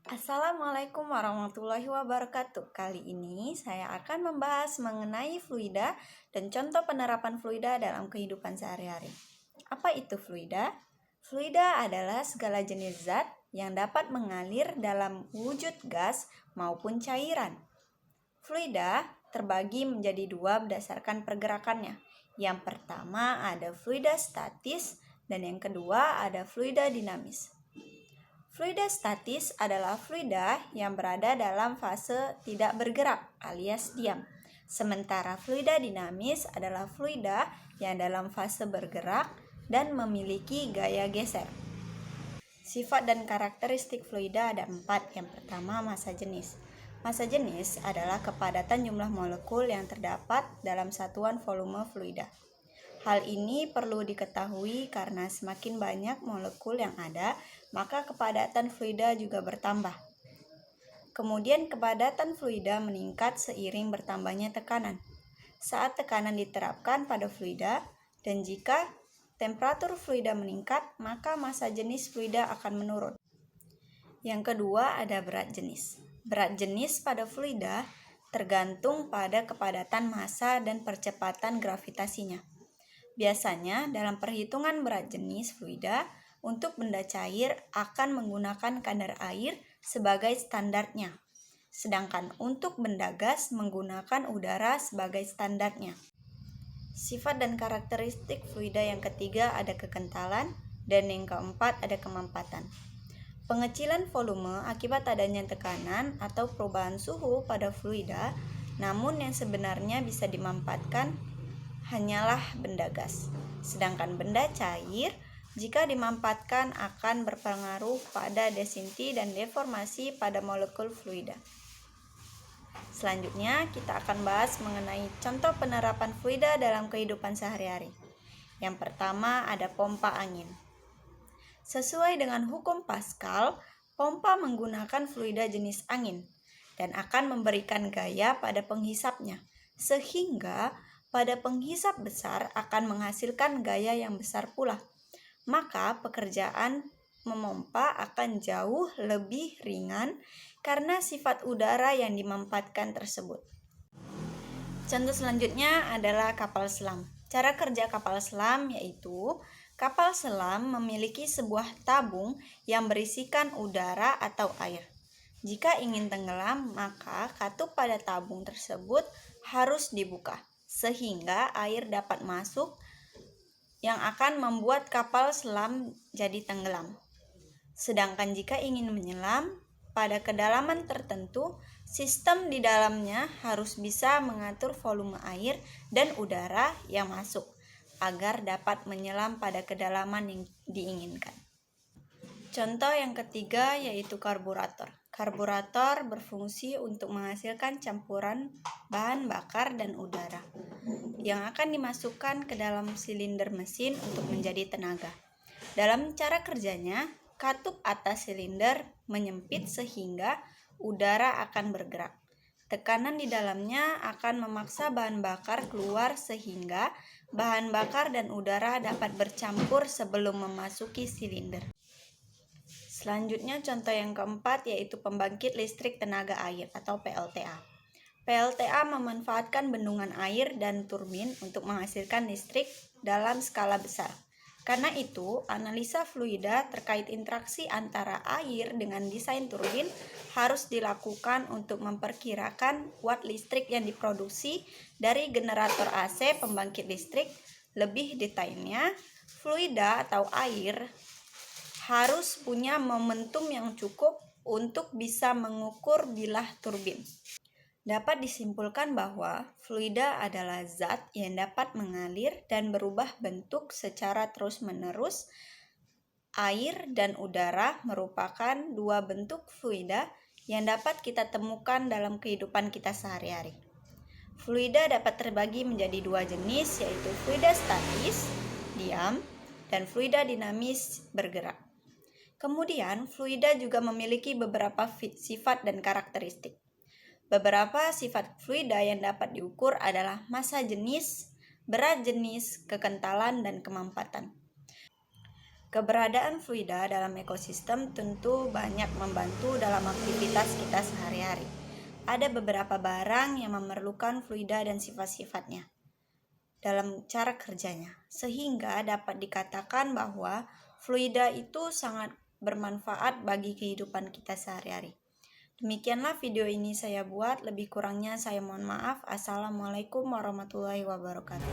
Assalamualaikum warahmatullahi wabarakatuh. Kali ini saya akan membahas mengenai fluida dan contoh penerapan fluida dalam kehidupan sehari-hari. Apa itu fluida? Fluida adalah segala jenis zat yang dapat mengalir dalam wujud gas maupun cairan. Fluida terbagi menjadi dua berdasarkan pergerakannya. Yang pertama ada fluida statis dan yang kedua ada fluida dinamis. Fluida statis adalah fluida yang berada dalam fase tidak bergerak alias diam. Sementara fluida dinamis adalah fluida yang dalam fase bergerak dan memiliki gaya geser. Sifat dan karakteristik fluida ada 4. Yang pertama, massa jenis. Massa jenis adalah kepadatan jumlah molekul yang terdapat dalam satuan volume fluida. Hal ini perlu diketahui karena semakin banyak molekul yang ada, maka kepadatan fluida juga bertambah. Kemudian kepadatan fluida meningkat seiring bertambahnya tekanan. Saat tekanan diterapkan pada fluida dan jika temperatur fluida meningkat, maka massa jenis fluida akan menurun. Yang kedua ada berat jenis. Berat jenis pada fluida tergantung pada kepadatan massa dan percepatan gravitasinya. Biasanya dalam perhitungan berat jenis fluida untuk benda cair akan menggunakan kadar air sebagai standarnya, sedangkan untuk benda gas menggunakan udara sebagai standarnya. Sifat dan karakteristik fluida yang ketiga ada kekentalan dan yang keempat ada kemampatan. Pengecilan volume akibat adanya tekanan atau perubahan suhu pada fluida, namun yang sebenarnya bisa dimampatkan hanyalah benda gas. Sedangkan benda cair jika dimampatkan akan berpengaruh pada desinti dan deformasi pada molekul fluida. Selanjutnya kita akan bahas mengenai contoh penerapan fluida dalam kehidupan sehari-hari. Yang pertama ada pompa angin. Sesuai dengan hukum Pascal, pompa menggunakan fluida jenis angin dan akan memberikan gaya pada penghisapnya, sehingga pada penghisap besar akan menghasilkan gaya yang besar pula. Maka pekerjaan memompa akan jauh lebih ringan karena sifat udara yang dimampatkan tersebut. Contoh selanjutnya adalah kapal selam. Cara kerja kapal selam yaitu kapal selam memiliki sebuah tabung yang berisikan udara atau air. Jika ingin tenggelam, maka katup pada tabung tersebut harus dibuka sehingga air dapat masuk yang akan membuat kapal selam jadi tenggelam. Sedangkan jika ingin menyelam pada kedalaman tertentu, sistem di dalamnya harus bisa mengatur volume air dan udara yang masuk agar dapat menyelam pada kedalaman yang diinginkan. Contoh yang ketiga yaitu karburator. Karburator berfungsi untuk menghasilkan campuran bahan bakar dan udara yang akan dimasukkan ke dalam silinder mesin untuk menjadi tenaga. Dalam cara kerjanya, katup atas silinder menyempit sehingga udara akan bergerak. Tekanan di dalamnya akan memaksa bahan bakar keluar sehingga bahan bakar dan udara dapat bercampur sebelum memasuki silinder. Selanjutnya contoh yang keempat yaitu pembangkit listrik tenaga air atau PLTA. PLTA memanfaatkan bendungan air dan turbin untuk menghasilkan listrik dalam skala besar. Karena itu, analisa fluida terkait interaksi antara air dengan desain turbin harus dilakukan untuk memperkirakan watt listrik yang diproduksi dari generator AC pembangkit listrik. Lebih detailnya, fluida atau air harus punya momentum yang cukup untuk bisa mengukur bilah turbin. Dapat disimpulkan bahwa fluida adalah zat yang dapat mengalir dan berubah bentuk secara terus-menerus. Air dan udara merupakan dua bentuk fluida yang dapat kita temukan dalam kehidupan kita sehari-hari. Fluida dapat terbagi menjadi dua jenis yaitu fluida statis, diam, dan fluida dinamis, bergerak. Kemudian, fluida juga memiliki beberapa sifat dan karakteristik. Beberapa sifat fluida yang dapat diukur adalah massa jenis, berat jenis, kekentalan, dan kemampatan. Keberadaan fluida dalam ekosistem tentu banyak membantu dalam aktivitas kita sehari-hari. Ada beberapa barang yang memerlukan fluida dan sifat-sifatnya dalam cara kerjanya, sehingga dapat dikatakan bahwa fluida itu sangat bermanfaat bagi kehidupan kita sehari-hari. Demikianlah video ini saya buat, lebih kurangnya saya mohon maaf. Assalamualaikum warahmatullahi wabarakatuh.